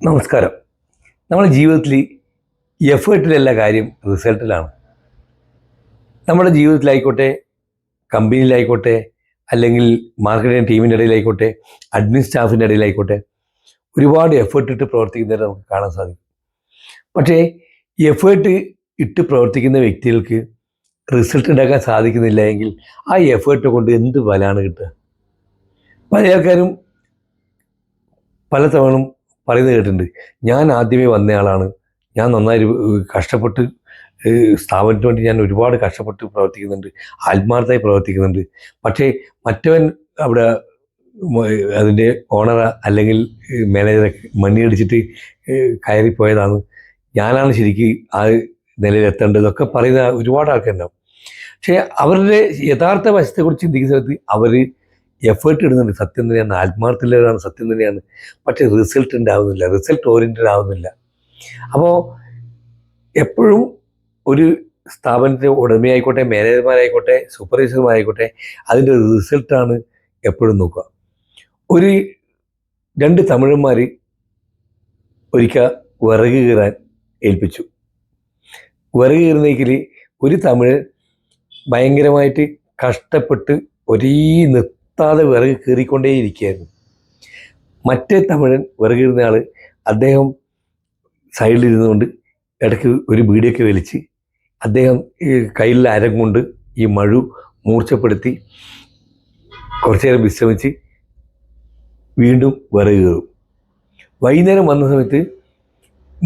നമസ്കാരം. നമ്മുടെ ജീവിതത്തിൽ എഫേർട്ടിലല്ല കാര്യം, റിസൾട്ടിലാണ്. നമ്മുടെ ജീവിതത്തിലായിക്കോട്ടെ, കമ്പനിയിലായിക്കോട്ടെ, അല്ലെങ്കിൽ മാർക്കറ്റിംഗ് ടീമിൻ്റെ ഇടയിലായിക്കോട്ടെ, അഡ്മിൻ സ്റ്റാഫിൻ്റെ ഇടയിലായിക്കോട്ടെ, ഒരുപാട് എഫേർട്ട് ഇട്ട് പ്രവർത്തിക്കുന്നവരെ നമുക്ക് കാണാൻ സാധിക്കും. പക്ഷേ എഫേർട്ട് ഇട്ട് പ്രവർത്തിക്കുന്ന വ്യക്തികൾക്ക് റിസൾട്ട് ഉണ്ടാക്കാൻ സാധിക്കുന്നില്ല എങ്കിൽ ആ എഫേർട്ട് കൊണ്ട് എന്ത് ഫലമാണ് കിട്ടുക? പല ആൾക്കാരും പലതവണ പറയുന്നത് കേട്ടിട്ടുണ്ട്, ഞാൻ ആദ്യമേ വന്നയാളാണ്, ഞാൻ നന്നായി കഷ്ടപ്പെട്ട് സ്ഥാപനത്തിന് വേണ്ടി ഞാൻ ഒരുപാട് കഷ്ടപ്പെട്ട് പ്രവർത്തിക്കുന്നുണ്ട്, ആത്മാർത്ഥമായി പ്രവർത്തിക്കുന്നുണ്ട്. പക്ഷേ മറ്റവൻ അവിടെ അതിൻ്റെ ഓണർ അല്ലെങ്കിൽ മാനേജറെ മണിയടിച്ചിട്ട് കയറിപ്പോയതാണ്, ഞാനാണ് ശരിക്ക് ആ നിലയിലെത്തേണ്ടതൊക്കെ പറയുന്ന ഒരുപാട് ആൾക്കാരുണ്ടാവും. പക്ഷേ അവരുടെ യഥാർത്ഥ വശത്തെക്കുറിച്ച് ചിന്തിക്കുന്ന സമയത്ത് അവർ എഫേർട്ട് ഇടുന്നുണ്ട്, സത്യം തന്നെയാണ്, ആത്മാർത്ഥമുള്ളവരാണ്, സത്യം തന്നെയാണ്. പക്ഷേ റിസൾട്ട് ഉണ്ടാവുന്നില്ല, റിസൾട്ട് ഓറിയൻറ്റഡ് ആവുന്നില്ല. അപ്പോൾ എപ്പോഴും ഒരു സ്ഥാപനത്തിൻ്റെ ഉടമയായിക്കോട്ടെ, മാനേജർമാരായിക്കോട്ടെ, സൂപ്പർവൈസർമാരായിക്കോട്ടെ, അതിൻ്റെ റിസൾട്ടാണ് എപ്പോഴും നോക്കുക. ഒരു 2 തമിഴന്മാർ ഒരിക്കൽ വിറക് കീറാൻ ഏൽപ്പിച്ചു. വിറക് കീറുന്നതിൽ ഒരു തമിഴൻ ഭയങ്കരമായിട്ട് കഷ്ടപ്പെട്ട് ഒരേ നിർത്താതെ വിറക് കീറിക്കൊണ്ടേയിരിക്കുകയായിരുന്നു. മറ്റേ തമിഴൻ വിറക് കീറുന്ന ആൾ, അദ്ദേഹം സൈഡിലിരുന്നുകൊണ്ട് ഇടയ്ക്ക് ഒരു ബീഡിയൊക്കെ വലിച്ച് അദ്ദേഹം ഈ കയ്യിലുള്ള അരം കൊണ്ട് ഈ മഴു മൂർച്ചപ്പെടുത്തി കുറച്ചു നേരം വിശ്രമിച്ച് വീണ്ടും വിറക് കീറും. വൈകുന്നേരം വന്ന സമയത്ത്,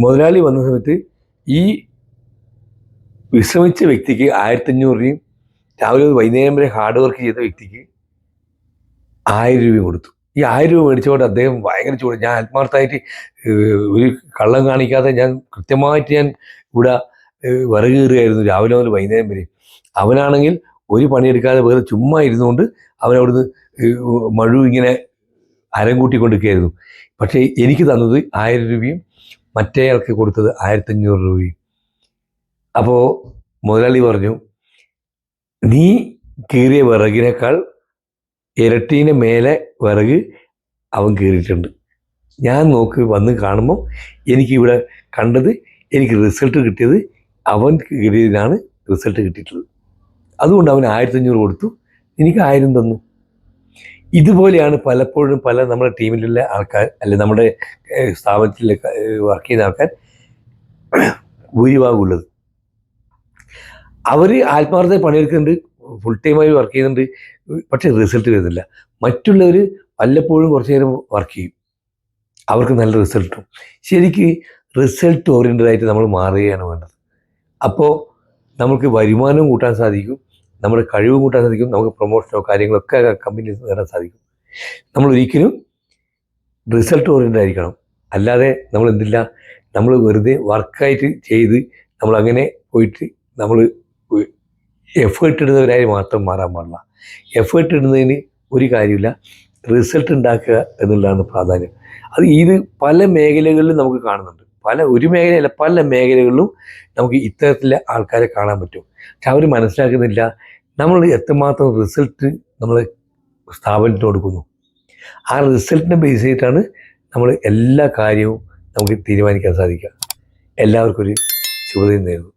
മുതലാളി വന്ന സമയത്ത്, ഈ വിശ്രമിച്ച വ്യക്തിക്ക് 1500 രൂപയും രാവിലെ വൈകുന്നേരം വരെ ഹാർഡ് വർക്ക് ചെയ്ത വ്യക്തിക്ക് 1000 രൂപയും കൊടുത്തു. ഈ 1000 രൂപ മേടിച്ചുകൊണ്ട് അദ്ദേഹം ഭയങ്കര ചൂട്, ഞാൻ ആത്മാർത്ഥമായിട്ട് ഒരു കള്ളം കാണിക്കാതെ ഞാൻ കൃത്യമായിട്ട് ഞാൻ ഇവിടെ വിറക് കീറുകയായിരുന്നു രാവിലെ മുതൽ വൈകുന്നേരം വരെ. അവനാണെങ്കിൽ ഒരു പണിയെടുക്കാതെ വേറെ ചുമ്മാ ഇരുന്നുകൊണ്ട് അവനവിടുന്ന് മഴു ഇങ്ങനെ അരം കൂട്ടിക്കൊണ്ടിരിക്കുകയായിരുന്നു. പക്ഷേ എനിക്ക് തന്നത് 1000 രൂപയും മറ്റേ ആൾക്ക് കൊടുത്തത് 1500 രൂപയും. അപ്പോൾ മുതലാളി പറഞ്ഞു, നീ കീറിയ വിറകിനേക്കാൾ ഇരട്ടീനെ മേലെ വിറക് അവൻ കീറിയിട്ടുണ്ട്. ഞാൻ നോക്ക് വന്ന് കാണുമ്പോൾ എനിക്കിവിടെ കണ്ടത്, എനിക്ക് റിസൾട്ട് കിട്ടിയത് അവൻ കീറിയതിനാണ് റിസൾട്ട് കിട്ടിയിട്ടുള്ളത്. അതുകൊണ്ട് അവന് 1500 കൊടുത്തു, എനിക്ക് 1000 തന്നു. ഇതുപോലെയാണ് പലപ്പോഴും നമ്മുടെ ടീമിലുള്ള ആൾക്കാർ, അല്ലെങ്കിൽ നമ്മുടെ സ്ഥാപനത്തിൽ വർക്ക് ചെയ്യുന്ന ആൾക്കാർ ഭൂരിഭാഗമുള്ളത്. അവർ ആത്മാർത്ഥമായി പണിയെടുക്കുന്നുണ്ട്, ഫുൾ ടൈമായി വർക്ക് ചെയ്യുന്നുണ്ട്, പക്ഷേ റിസൾട്ട് വരുന്നില്ല. മറ്റുള്ളവർ വല്ലപ്പോഴും കുറച്ച് നേരം വർക്ക് ചെയ്യും, അവർക്ക് നല്ല റിസൾട്ട് കിട്ടും. ശരിക്ക് റിസൾട്ട് ഓറിയൻറ്റഡായിട്ട് നമ്മൾ മാറുകയാണ് വേണ്ടത്. അപ്പോൾ നമുക്ക് വരുമാനവും കൂട്ടാൻ സാധിക്കും, നമ്മുടെ കഴിവും കൂട്ടാൻ സാധിക്കും, നമുക്ക് പ്രൊമോഷനോ കാര്യങ്ങളൊക്കെ കമ്പനിയിൽ നേടാൻ സാധിക്കും. നമ്മൾ ഒരിക്കലും റിസൾട്ട് ഓറിയൻറ്റഡ് ആയിരിക്കണം. അല്ലാതെ നമ്മൾ എന്തില്ല, നമ്മൾ വെറുതെ വർക്കായിട്ട് ചെയ്ത് നമ്മളങ്ങനെ പോയിട്ട് നമ്മൾ എഫേർട്ട് ഇടുന്നവരായി മാത്രം മാറാൻ പാടില്ല. എഫേർട്ട് ഇടുന്നതിന് ഒരു കാര്യമില്ല, റിസൾട്ട് ഉണ്ടാക്കുക എന്നുള്ളതാണ് പ്രാധാന്യം. ഇത് പല മേഖലകളിലും നമുക്ക് കാണുന്നുണ്ട്. ഒരു മേഖലയല്ല, പല മേഖലകളിലും നമുക്ക് ഇത്തരത്തിലെ ആൾക്കാരെ കാണാൻ പറ്റും. പക്ഷെ അവർ മനസ്സിലാക്കുന്നില്ല, നമ്മൾ എത്രമാത്രം റിസൾട്ട് നമ്മൾ സ്ഥാപനത്തിന് കൊടുക്കുന്നു. ആ റിസൾട്ടിനെ ബേസ് ചെയ്തിട്ടാണ് നമ്മൾ എല്ലാ കാര്യവും നമുക്ക് തീരുമാനിക്കാൻ സാധിക്കുക. എല്ലാവർക്കും ഒരു ശുഭദിനം നേരുന്നു.